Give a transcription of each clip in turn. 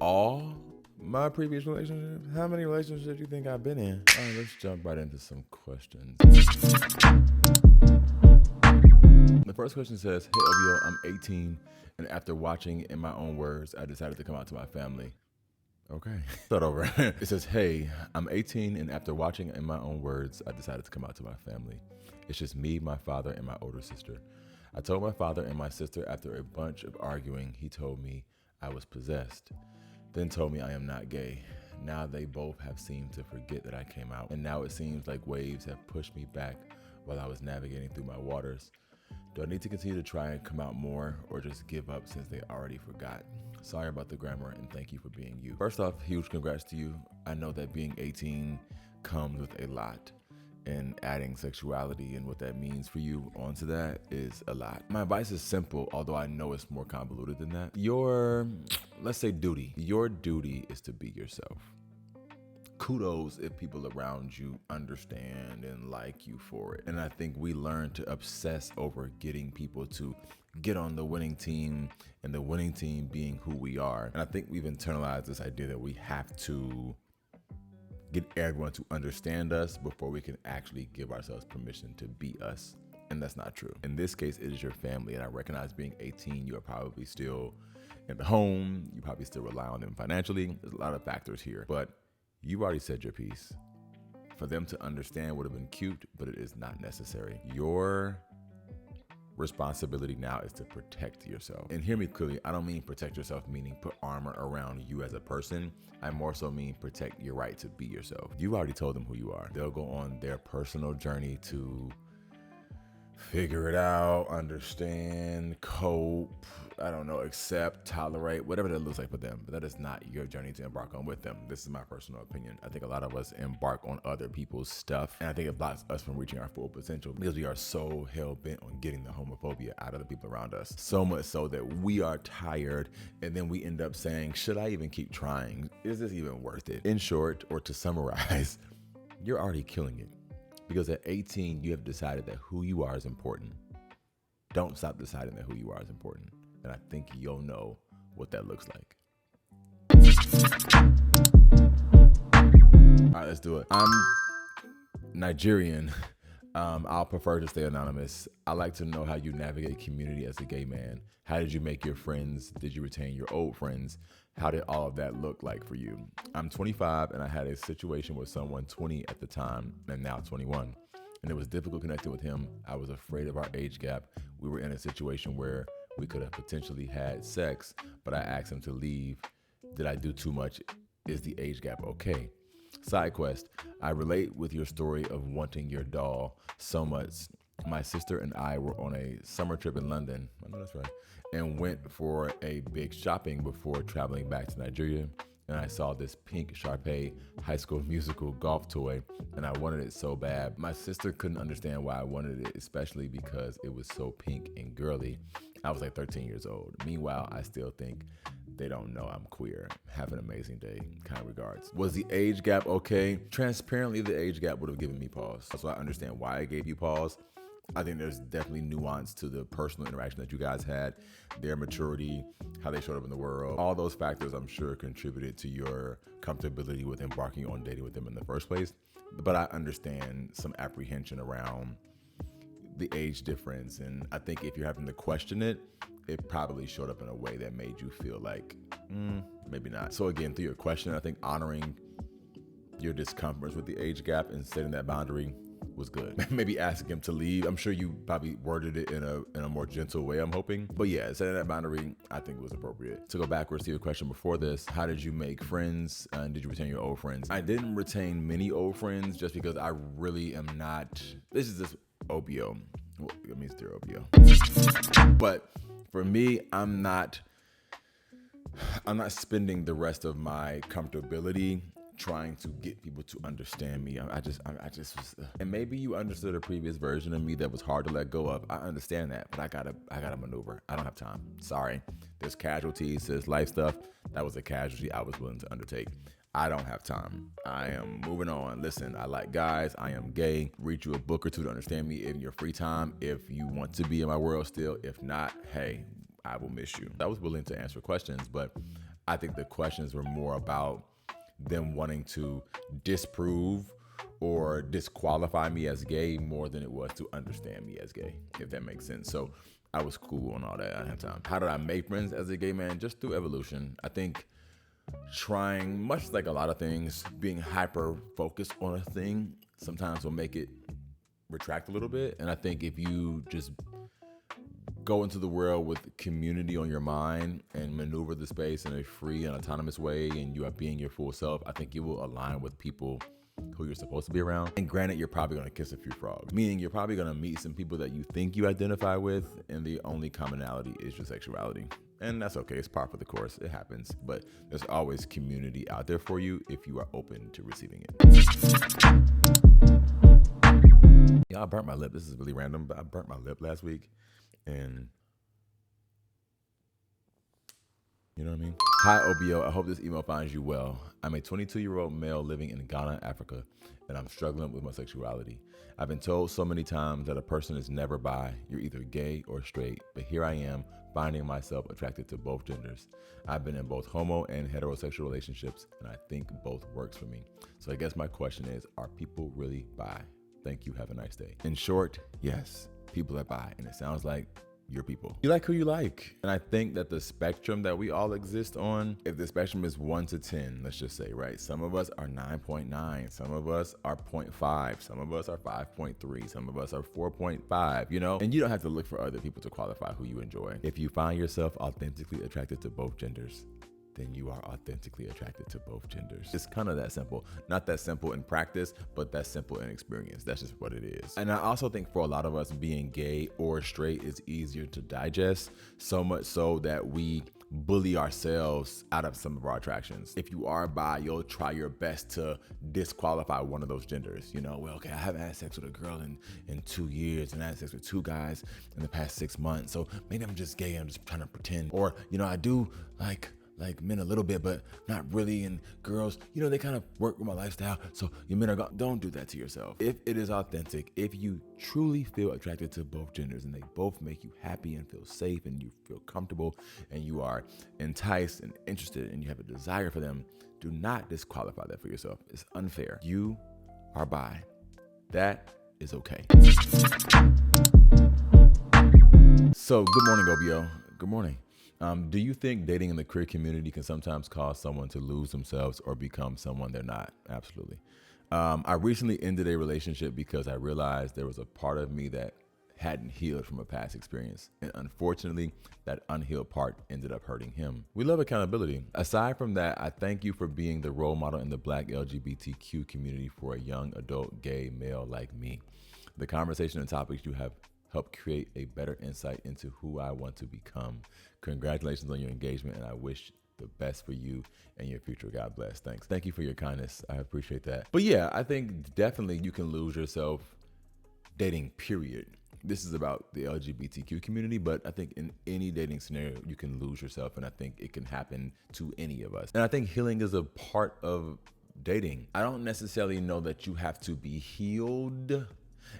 all my previous relationships. How many relationships do you think I've been in? All right, let's jump right into some questions. The first question says, "Hey Obio, I'm 18, and after watching In My Own Words, I decided to come out to my family." Okay, start over. It says, "Hey, I'm 18, and after watching In My Own Words, I decided to come out to my family. It's just me, my father, and my older sister. I told my father and my sister after a bunch of arguing. He told me I was possessed, then told me I am not gay. Now they both have seemed to forget that I came out, and now it seems like waves have pushed me back while I was navigating through my waters. Do I need to continue to try and come out more, or just give up since they already forgot? Sorry about the grammar, and thank you for being you." First off, huge congrats to you. I know that being 18 comes with a lot, and adding sexuality and what that means for you onto that is a lot. My advice is simple, although I know it's more convoluted than that. Let's say your duty is to be yourself. Kudos if people around you understand and like you for it. And I think we learn to obsess over getting people to get on the winning team, and the winning team being who we are. And I think we've internalized this idea that we have to get everyone to understand us before we can actually give ourselves permission to be us. And that's not true. In this case, it is your family. And I recognize being 18, you are probably still in the home. You probably still rely on them financially. There's a lot of factors here, but you already said your piece. For them to understand would have been cute, but it is not necessary. Your responsibility now is to protect yourself. And hear me clearly, I don't mean protect yourself meaning put armor around you as a person. I more so mean protect your right to be yourself. You already told them who you are. They'll go on their personal journey to figure it out, understand, cope, I don't know, accept, tolerate, whatever that looks like for them. But that is not your journey to embark on with them. This is my personal opinion. I think a lot of us embark on other people's stuff, and I think it blocks us from reaching our full potential because we are so hell-bent on getting the homophobia out of the people around us. So much so that we are tired, and then we end up saying, should I even keep trying? Is this even worth it? In short, or to summarize, you're already killing it. Because at 18, you have decided that who you are is important. Don't stop deciding that who you are is important. And I think you'll know what that looks like. All right, let's do it. I'm Nigerian. I'll prefer to stay anonymous. I like to know how you navigate community as a gay man. How did you make your friends? Did you retain your old friends? How did all of that look like for you? I'm 25 and I had a situation with someone 20 at the time and now 21. And it was difficult connecting with him. I was afraid of our age gap. We were in a situation where we could have potentially had sex, but I asked him to leave. Did I do too much? Is the age gap okay? Side quest, I relate with your story of wanting your doll so much. My sister and I were on a summer trip in London, I know that's right, and went for a big shopping before traveling back to Nigeria. And I saw this pink Sharpay High School Musical golf toy, and I wanted it so bad. My sister couldn't understand why I wanted it, especially because it was so pink and girly. I was like 13 years old. Meanwhile, I still think they don't know I'm queer. Have an amazing day. Kind regards. Was the age gap okay? Transparently, the age gap would have given me pause. So I understand why I gave you pause. I think there's definitely nuance to the personal interaction that you guys had, their maturity, how they showed up in the world. All those factors, I'm sure, contributed to your comfortability with embarking on dating with them in the first place. But I understand some apprehension around the age difference. And I think if you're having to question it, it probably showed up in a way that made you feel like, maybe not. So again, through your question, I think honoring your discomforts with the age gap and setting that boundary was good. Maybe asking him to leave. I'm sure you probably worded it in a more gentle way, I'm hoping. But yeah, setting that boundary, I think was appropriate. To go backwards to your question before this, how did you make friends? And did you retain your old friends? I didn't retain many old friends just because I really am not, this is just Obio. Well, it means dear Obio. But for me, I'm not spending the rest of my comfortability trying to get people to understand me. I just was, and maybe you understood a previous version of me that was hard to let go of. I understand that, but I gotta maneuver. I don't have time. Sorry. There's casualties, there's life stuff. That was a casualty I was willing to undertake. I don't have time. I am moving on. Listen, I like guys. I am gay. Read you a book or two to understand me in your free time if you want to be in my world still. If not, hey, I will miss you. I was willing to answer questions, but I think the questions were more about them wanting to disprove or disqualify me as gay more than it was to understand me as gay, if that makes sense. So I was cool on all that. I didn't have time. How did I make friends as a gay man? Just through evolution. I think trying, much like a lot of things, being hyper focused on a thing sometimes will make it retract a little bit. And I think if you just go into the world with community on your mind and maneuver the space in a free and autonomous way, and you are being your full self, I think you will align with people who you're supposed to be around. And granted, you're probably gonna kiss a few frogs, meaning you're probably gonna meet some people that you think you identify with, and the only commonality is your sexuality. And that's okay, it's par for the course, it happens. But there's always community out there for you if you are open to receiving it. Yeah, I burnt my lip. This is really random, but I burnt my lip last week. And you know what I mean? Hi, Obio. I hope this email finds you well. I'm a 22-year-old male living in Ghana, Africa, and I'm struggling with my sexuality. I've been told so many times that a person is never bi, you're either gay or straight, but here I am finding myself attracted to both genders. I've been in both homo and heterosexual relationships, and I think both works for me. So I guess my question is, are people really bi? Thank you, have a nice day. In short, yes, people are bi, and it sounds like your people. You like who you like. And I think that the spectrum that we all exist on, if the spectrum is 1 to 10, let's just say, right? Some of us are 9.9, some of us are 0.5, some of us are 5.3, some of us are 4.5, you know? And you don't have to look for other people to qualify who you enjoy. If you find yourself authentically attracted to both genders, then you are authentically attracted to both genders. It's kind of that simple. Not that simple in practice, but that's simple in experience. That's just what it is. And I also think for a lot of us, being gay or straight is easier to digest, so much so that we bully ourselves out of some of our attractions. If you are bi, you'll try your best to disqualify one of those genders. You know, well, okay, I haven't had sex with a girl in 2 years, and I had sex with 2 guys in the past 6 months. So maybe I'm just gay, I'm just trying to pretend. Or, you know, I do like men a little bit, but not really. And girls, you know, they kind of work with my lifestyle. So your men are gone. Don't do that to yourself. If it is authentic, if you truly feel attracted to both genders and they both make you happy and feel safe and you feel comfortable and you are enticed and interested and you have a desire for them, do not disqualify that for yourself. It's unfair. You are bi. That is okay. So good morning, Obio. Good morning. Do you think dating in the queer community can sometimes cause someone to lose themselves or become someone they're not? Absolutely. I recently ended a relationship because I realized there was a part of me that hadn't healed from a past experience. And unfortunately, that unhealed part ended up hurting him. We love accountability. Aside from that, I thank you for being the role model in the Black LGBTQ community for a young adult gay male like me. The conversation and topics you have help create a better insight into who I want to become. Congratulations on your engagement, and I wish the best for you and your future. God bless. Thanks. Thank you for your kindness. I appreciate that. But yeah, I think definitely you can lose yourself dating, period. This is about the LGBTQ community, but I think in any dating scenario, you can lose yourself, and I think it can happen to any of us. And I think healing is a part of dating. I don't necessarily know that you have to be healed,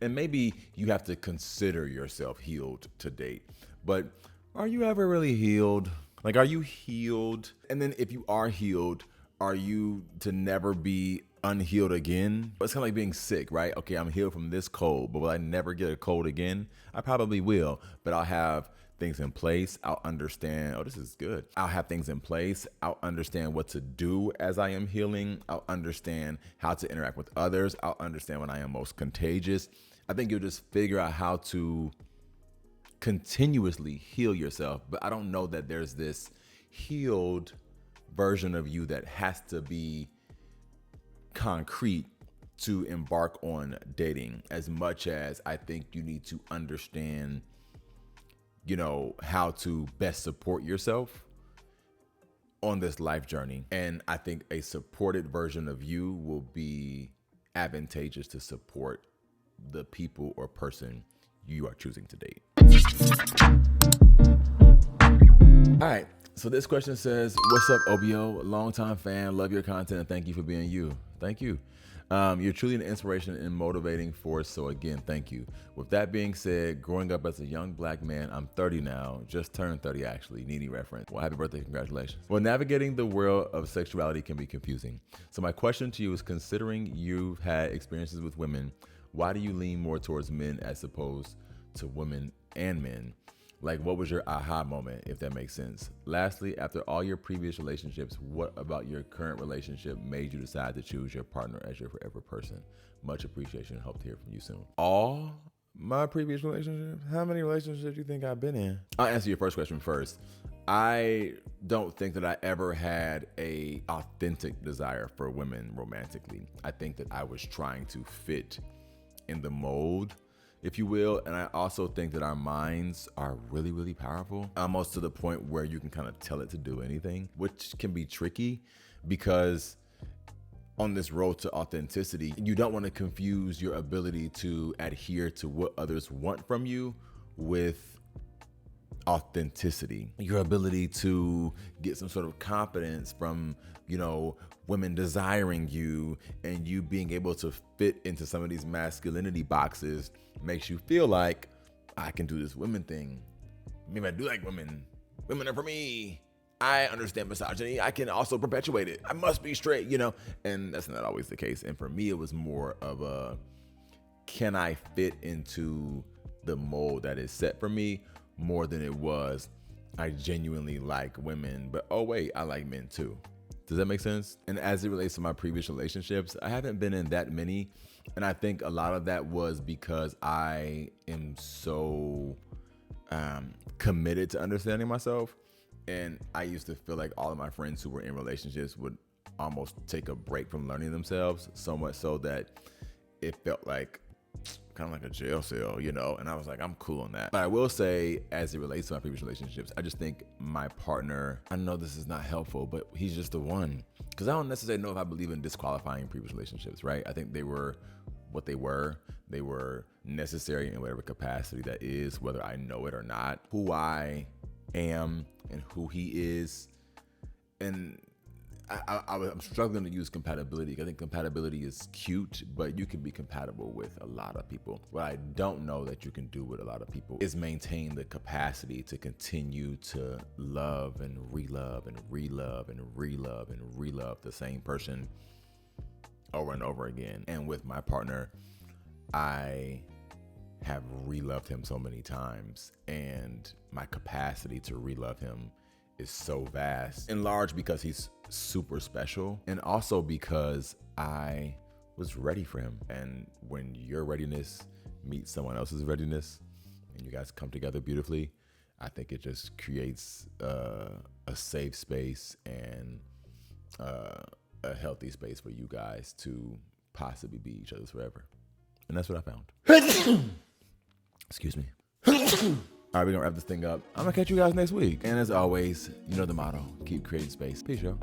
and maybe you have to consider yourself healed to date, but are you ever really healed? Like, are you healed? And then if you are healed, are you to never be unhealed again? It's kind of like being sick, right? Okay, I'm healed from this cold, but will I never get a cold again? I probably will, but I'll have things in place. I'll understand, oh, this is good. I'll have things in place. I'll understand what to do as I am healing. I'll understand how to interact with others. I'll understand when I am most contagious. I think you'll just figure out how to continuously heal yourself. But I don't know that there's this healed version of you that has to be concrete to embark on dating, as much as I think you need to understand, you know, how to best support yourself on this life journey. And I think a supported version of you will be advantageous to support the people or person you are choosing to date. All right, so this question says, what's up, Obio? Longtime fan, love your content, and thank you for being you. Thank you. You're truly an inspiration and motivating force. So again, thank you. With that being said, growing up as a young black man, I'm 30 now, just turned 30 actually, needy reference. Well, happy birthday, congratulations. Well, navigating the world of sexuality can be confusing. So my question to you is, considering you've had experiences with women, why do you lean more towards men as opposed to women and men? Like, what was your aha moment, if that makes sense? Lastly, after all your previous relationships, what about your current relationship made you decide to choose your partner as your forever person? Much appreciation. Hope to hear from you soon. All my previous relationships? How many relationships do you think I've been in? I'll answer your first question first. I don't think that I ever had a authentic desire for women romantically. I think that I was trying to fit in the mold, if you will. And I also think that our minds are really, really powerful, almost to the point where you can kind of tell it to do anything, which can be tricky because on this road to authenticity, you don't want to confuse your ability to adhere to what others want from you with authenticity, your ability to get some sort of confidence from, women desiring you, and you being able to fit into some of these masculinity boxes makes you feel like, I can do this women thing. Maybe I do like women. Women are for me. I understand misogyny. I can also perpetuate it. I must be straight, and that's not always the case. And for me, it was more of a, can I fit into the mold that is set for me, more than it was, I genuinely like women, but oh wait, I like men too. Does that make sense? And as it relates to my previous relationships, I haven't been in that many. And I think a lot of that was because I am so committed to understanding myself. And I used to feel like all of my friends who were in relationships would almost take a break from learning themselves, so much so that it felt like kind of like a jail cell, and I was like, I'm cool on that. But I will say, as it relates to my previous relationships, I just think my partner, I know this is not helpful, but he's just the one. Because I don't necessarily know if I believe in disqualifying previous relationships, right? I think they were what they were. They were necessary in whatever capacity that is, whether I know it or not. Who I am and who he is. And I'm struggling to use compatibility. I think compatibility is cute, but you can be compatible with a lot of people. What I don't know that you can do with a lot of people is maintain the capacity to continue to love and relove and relove and relove and relove the same person over and over again. And with my partner, I have reloved him so many times, and my capacity to relove him is so vast, in large because he's super special, and also because I was ready for him. And when your readiness meets someone else's readiness and you guys come together beautifully, I think it just creates a safe space and a healthy space for you guys to possibly be each other's forever. And that's what I found. Excuse me. All right, we're gonna wrap this thing up. I'm gonna catch you guys next week. And as always, you know the motto, keep creating space. Peace, y'all.